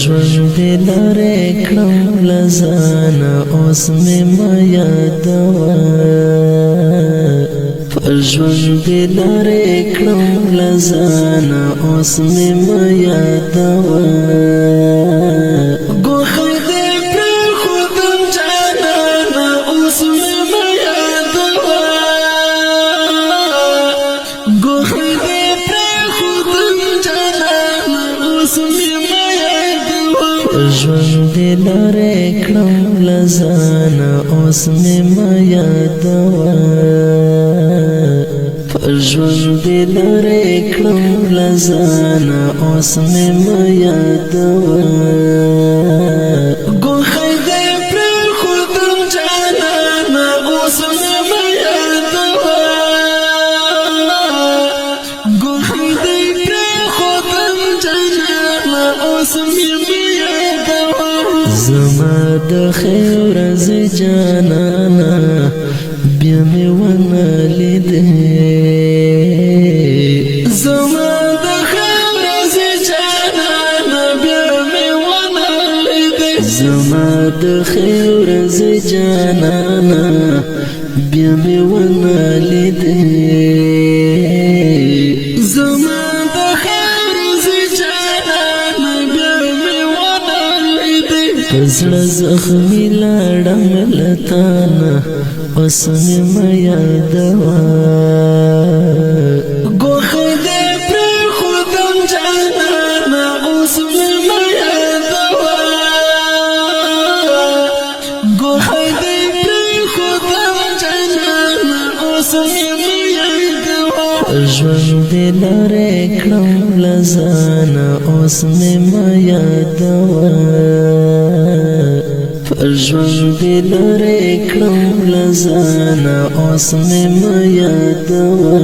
ژوند لرې کړم له ځانه اوس مې مه یادوه پر ژوند لرې کړم له ځانه اوس مې مه یادوه ګوښه دې پرېښودم جانانه اوس مې مه یادوه ګوښه دې پرېښودم جانانه اوس مې مه یادوه ژوند لرې کړم له ځانه اوس مې مه یادوه ژوند لرې کړم له ځانه اوس مې مه یادوه ګوښه دې پرېښودم جانانه اوس مې مه یادوه ګوښه دې پرېښودم جانانه اوس مې مه یادوه زما د خیر ورځې جانانه بیا مې ونه لیدې زما د خیر ورځې جانانه بیا مې ونه لیدې زما د خیر ورځې جانانه بیا مې ونه لیدې زما د خیر ورځې جانانه بیا مې ونه لیدې په زړه زخمي لاړم له تانه اوس مې مه یادوه ګوښه دې پرېښودم جانانه اوس مې مه یادوه ګوښه دې پرېښودم جانانه اوس مې مه یادوه ژوند لرې کړم له ځانه اوس مې مه یادوه ژوند لرې کړم له ځانه اوس مې مه یادوه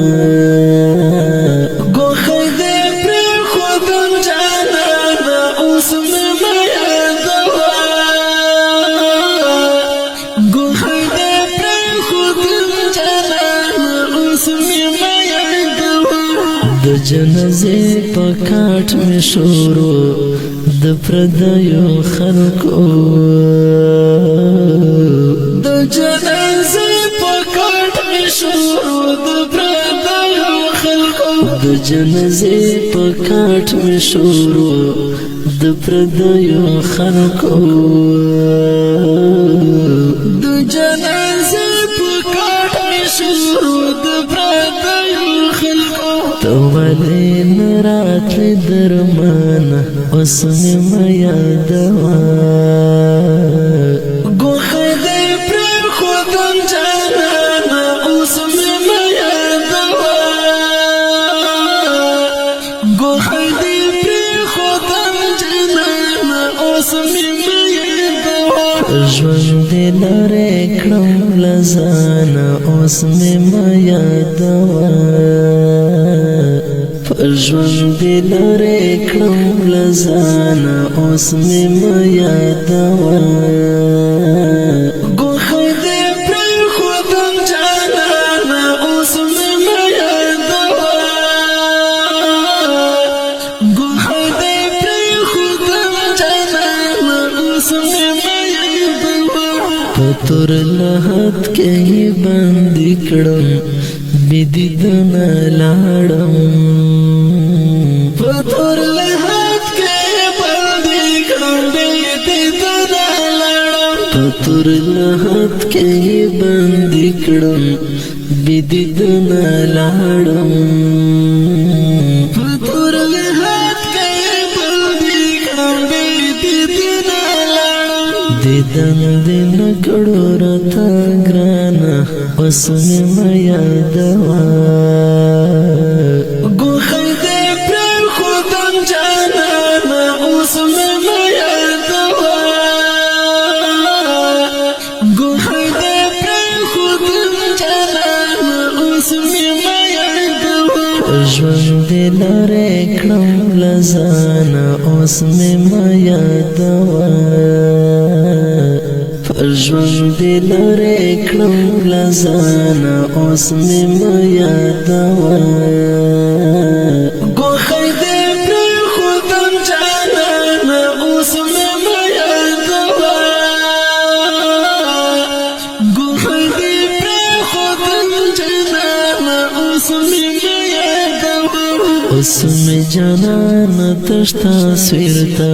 ګوښه دې پرېښودم جانانه اوس مې مه یادوه ګوښه دې پرېښودم جانانه اوس مې مه یادوه د جنازې په کاټ مې شروع د پردیو خلکو د جنازې په کاټ مې شروع د پردیو خلکو د جنازې په کاټ مې شروع د پردیو خلکو د جنازې په کاټ مې شروع د پردیو خلکو ته ولې نه راتلې درمانه اوس مې مه یادوه ګوښه دې پرېښودم جانانه اوس مې مه یادوه ګوښه دې پرېښودم جانانه اوس مې مه یادوه ژوند لرې کړم له ځانه اوس مې مه یادوه ژوند لرې کړم له ځانه اوس مې مه یادوه ګوښه دې پرېښودم جانانه اوس مې مه یادوه ګوښه دې پرېښودم جانانه اوس مې مه یادوه په تور لحد کې یې بندي کړم بې دیدنه لاړم په تور لحد کې بندي کړم بې دیدنه لاړم په تور لحد کې بندي کړم بې دیدنه لاړم په تور لحد کې بندي کړم بې دیدنه لاړم دیدن دې نه کړو راته ګرانه اوس مې مه یادوه ګوښه دې پرېښودم جانانه اوس مې مه یادوه ګوښه دې پرېښودم جانانه اوس مې مه یادوه ژوند لرې کړم له ځانه اوس مې مه یادوه ژوند لرې کړم له ځانه اوس مې مه یادوه ګوښه دې پرېښودم جانانه اوس اسم جانان تشتا سویرتا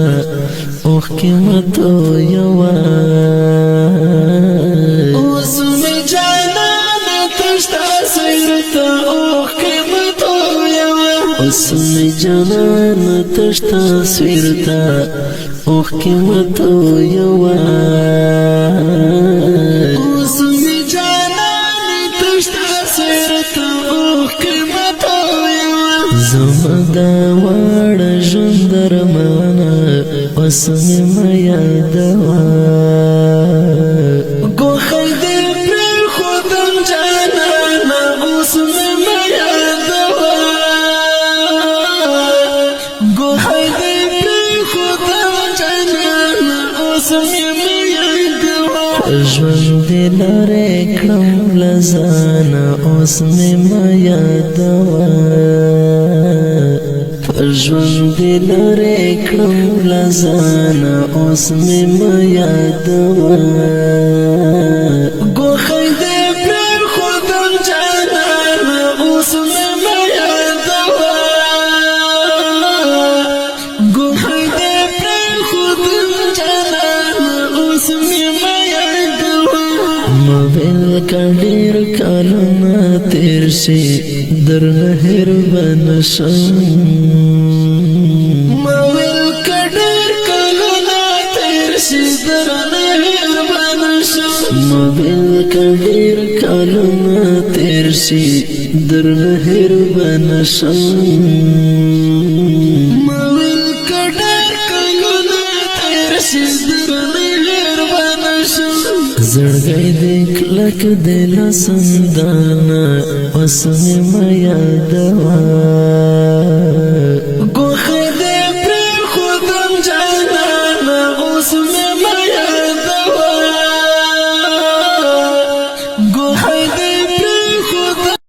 اوخ قیمتو یوا اسم جانان تشتا سویرتا اوخ قیمتو یوا اسم جانان تشتا سویرتا اوخ قیمتو یوا اسم جانان تشتا سویرتا اوخ قیمتو زمدا وړ ژوندر معنا قسم میا دوا ګوخل دې پر خودم جانا قسم میا دوا ګوخل دې پر خودم جانا قسم میا دوا ژوند لاره کړم لزانا قسم میا دوا ژوند لره کړم لزانا اوس مې ما یادوه ګوښی دې پرېښودم جانانه اوس مې ما یادوه ګوښی دې پرېښودم جانانه اوس مې ما یادوه موبایل کا ډېر کلونه تېر شي درنه هېربن شم موبایل کډیر کلونه تیر شي درنه هېربن شم موبایل کډیر کلونه تیر شي درنه هېربن شم زړګی دې کلک دې لسندانه اوس مې ما یادوه